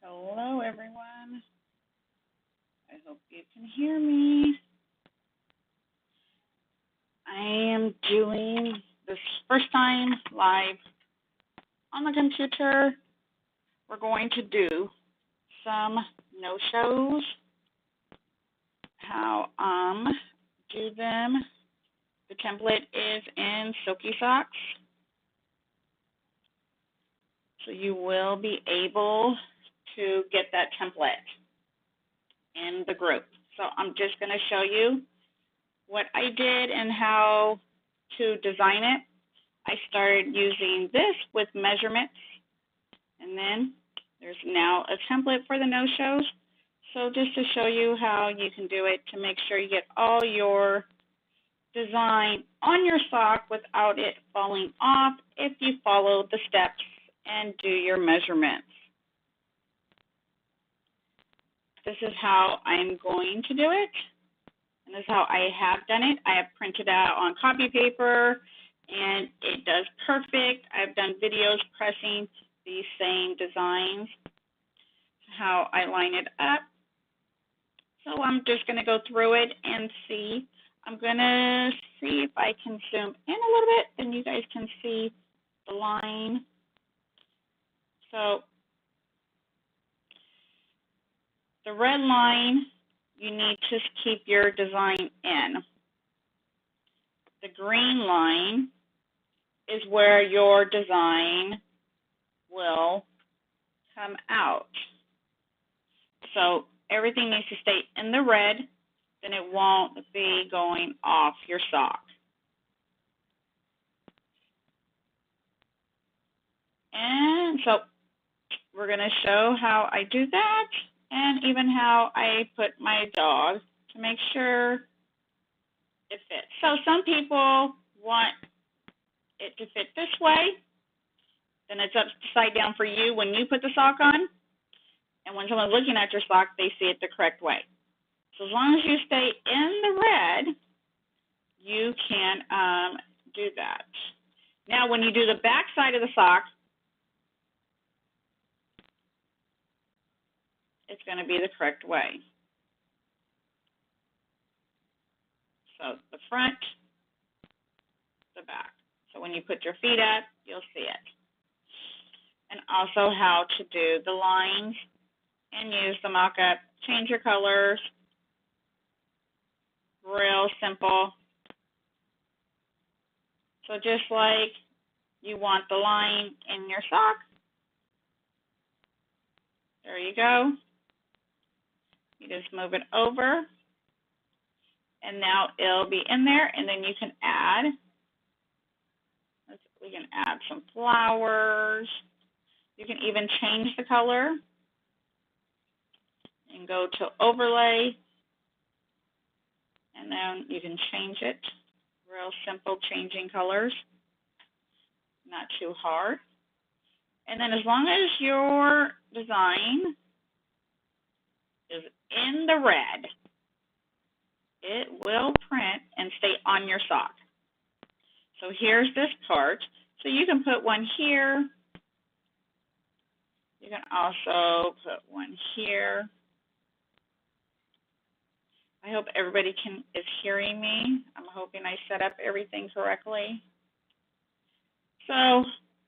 Hello, everyone. I hope you can hear me. I am doing this first time live on the computer. We're going to do some no-shows, how do them. The template is in Silky Socks, so you will be able to get that template in the group. So I'm just going to show you what I did and how to design it. I started using this with measurements, and then there's now a template for the no-shows. So just to show you how you can do it to make sure you get all your design on your sock without it falling off if you follow the steps and do your measurements. This is how I'm going to do it, and this is how I have done it. I have printed out on copy paper, and it does perfect. I've done videos pressing these same designs, how I line it up. So I'm just going to go through it and see. I'm going to see if I can zoom in a little bit, and you guys can see the line. So the red line, you need to keep your design in. The green line is where your design will come out. So everything needs to stay in the red, then it won't be going off your sock. And so we're going to show how I do that, and even how I put my dog to make sure it fits. So some people want it to fit this way, then it's upside down for you when you put the sock on, and when someone's looking at your sock, they see it the correct way. So as long as you stay in the red, you can do that. Now when you do the back side of the sock, it's going to be the correct way. So the front, the back. So when you put your feet up, you'll see it. And also how to do the lines and use the mock-up. Change your colors. Real simple. So just like you want the line in your sock, there you go. You just move it over, and now it'll be in there, and then you can add. We can add some flowers. You can even change the color and go to overlay, and then you can change it. Real simple changing colors, not too hard. And then as long as your design is in the red, it will print and stay on your sock. So here's this part. So you can put one here. You can also put one here. I hope everybody is hearing me. I'm hoping I set up everything correctly. So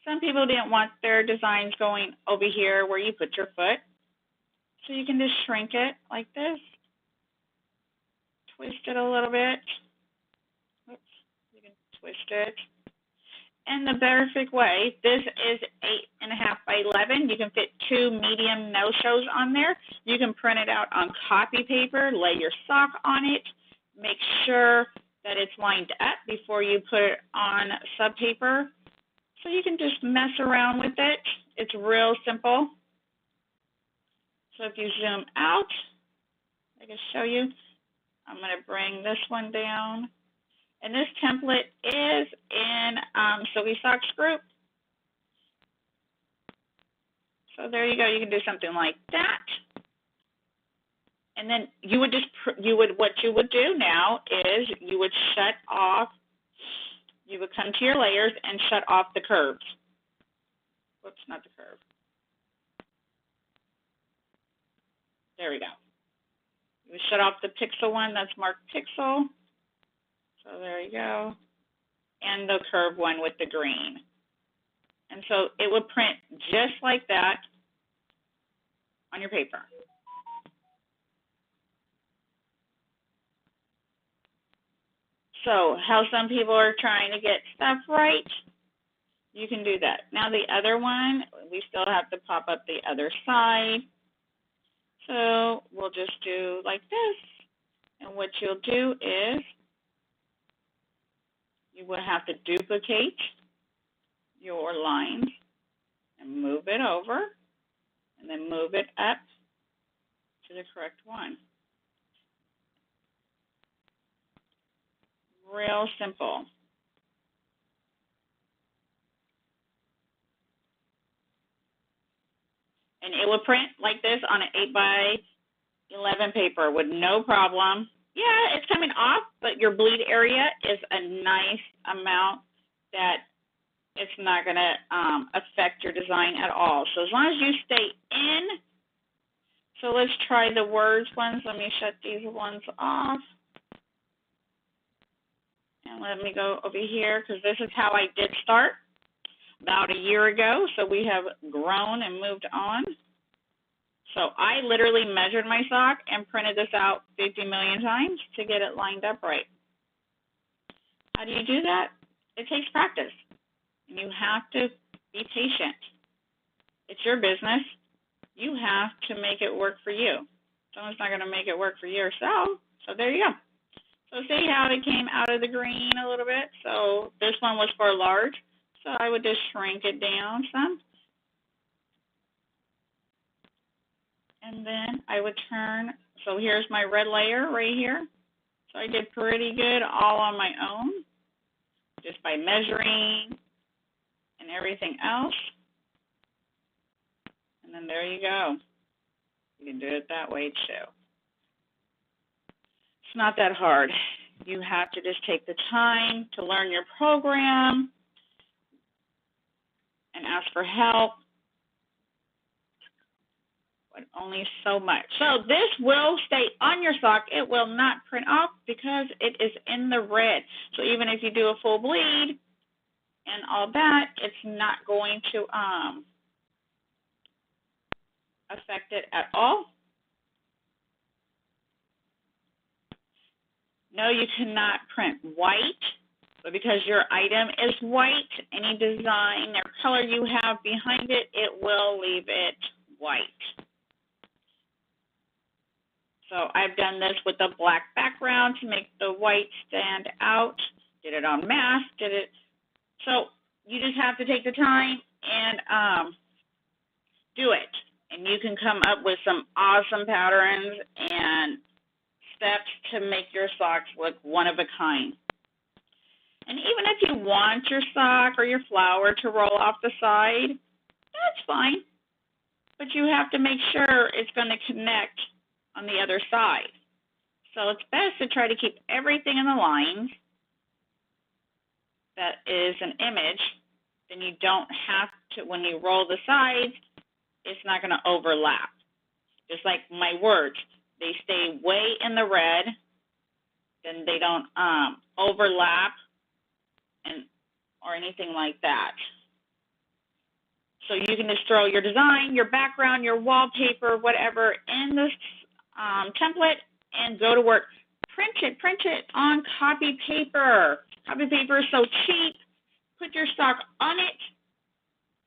some people didn't want their designs going over here where you put your foot. So you can just shrink it like this. Twist it a little bit. Oops, you can twist it. And the perfect way, this is 8.5 by 11. You can fit 2 medium no-shows on there. You can print it out on copy paper, lay your sock on it, make sure that it's lined up before you put it on sub paper. So you can just mess around with it. It's real simple. So if you zoom out, I can show you. I'm going to bring this one down. And this template is in Silky Socks group. So there you go. You can do something like that. And then what you would do now is you would shut off. You would come to your layers and shut off the curves. Whoops, not the curve. There we go. We shut off the pixel one that's marked pixel. So there you go. And the curved one with the green. And so it would print just like that on your paper. So how some people are trying to get stuff right, you can do that. Now the other one, we still have to pop up the other side. So we'll just do like this. And what you'll do is you will have to duplicate your lines and move it over and then move it up to the correct one. Real simple. And it will print like this on an 8 by 11 paper with no problem. Yeah, it's coming off, but your bleed area is a nice amount that it's not going to affect your design at all. So as long as you stay in, so let's try the words ones. Let me shut these ones off. And let me go over here because this is how I did start about a year ago. So we have grown and moved on. So I literally measured my sock and printed this out 50 million times to get it lined up right. How do you do that? It takes practice. And you have to be patient. It's your business. You have to make it work for you. Someone's not going to make it work for yourself. So there you go. So see how it came out of the green a little bit? So this one was for large. So I would just shrink it down some. And then I would turn, so here's my red layer right here. So I did pretty good all on my own, just by measuring and everything else. And then there you go. You can do it that way too. It's not that hard. You have to just take the time to learn your program and ask for help. But only so much. So this will stay on your sock. It will not print off because it is in the red. So even if you do a full bleed and all that, it's not going to affect it at all. No, you cannot print white, but because your item is white, any design or color you have behind it, it will leave it white. So I've done this with a black background to make the white stand out. Did it on mask, did it. So you just have to take the time and do it. And you can come up with some awesome patterns and steps to make your socks look one of a kind. And even if you want your sock or your flower to roll off the side, that's fine. But you have to make sure it's going to connect on the other side. So it's best to try to keep everything in the lines that is an image. Then you don't have to, when you roll the sides, it's not going to overlap. Just like my words, they stay way in the red, then they don't overlap and or anything like that. So you can just throw your design, your background, your wallpaper, whatever in this template and go to work. Print it on copy paper. Copy paper is so cheap. Put your stock on it,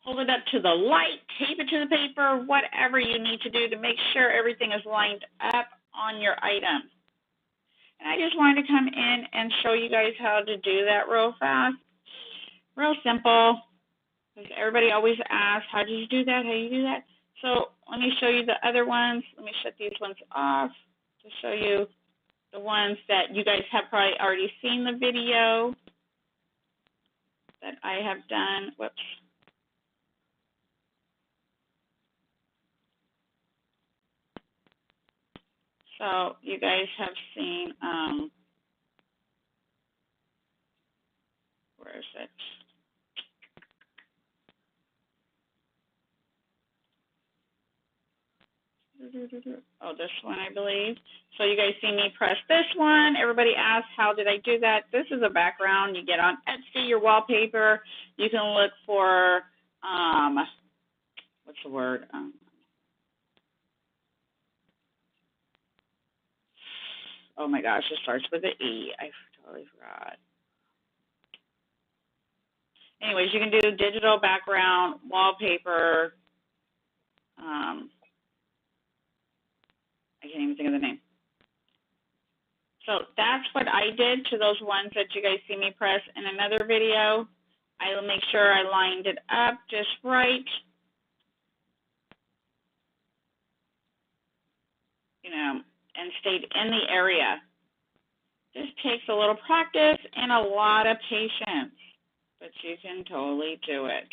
hold it up to the light, tape it to the paper, whatever you need to do to make sure everything is lined up on your item. And I just wanted to come in and show you guys how to do that real fast. Real simple, because everybody always asks, how do you do that, how do you do that? So let me show you the other ones. Let me shut these ones off to show you the ones that you guys have probably already seen the video that I have done. Whoops. So you guys have seen, where is it? Oh, this one, I believe. So you guys see me press this one. Everybody asks, how did I do that? This is a background. You get on Etsy, your wallpaper. You can look for, what's the word? Oh my gosh, it starts with an E. I totally forgot. Anyways, you can do digital background, wallpaper. I can't even think of the name. So that's what I did to those ones that you guys see me press in another video. I will make sure I lined it up just right. You know, and stayed in the area. This takes a little practice and a lot of patience, but you can totally do it.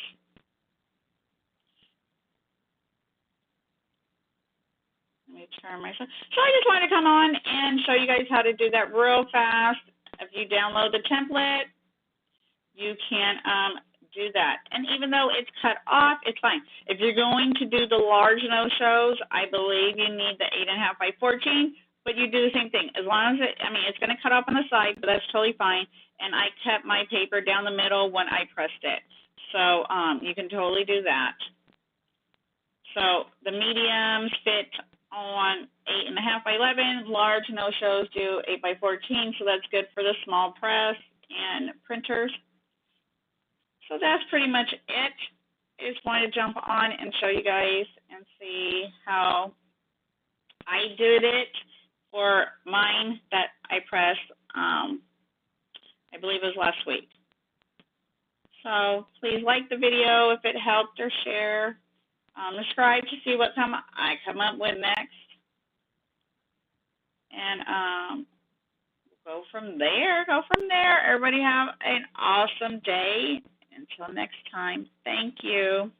Let me turn myself. So I just wanted to come on and show you guys how to do that real fast. If you download the template, you can do that. And even though it's cut off, it's fine. If you're going to do the large no-shows, I believe you need the 8.5 by 14, but you do the same thing. As long as it's going to cut off on the side, but that's totally fine. And I kept my paper down the middle when I pressed it. So you can totally do that. So the mediums fit on 8.5 by 11. Large no-shows do 8 by 14, so that's good for the small press and printers. So that's pretty much it. I just wanted to jump on and show you guys and see how I did it for mine that I pressed, I believe it was last week. So please like the video if it helped, or share. Subscribe to see what I come up with next. And go from there. Everybody have an awesome day. Until next time, thank you.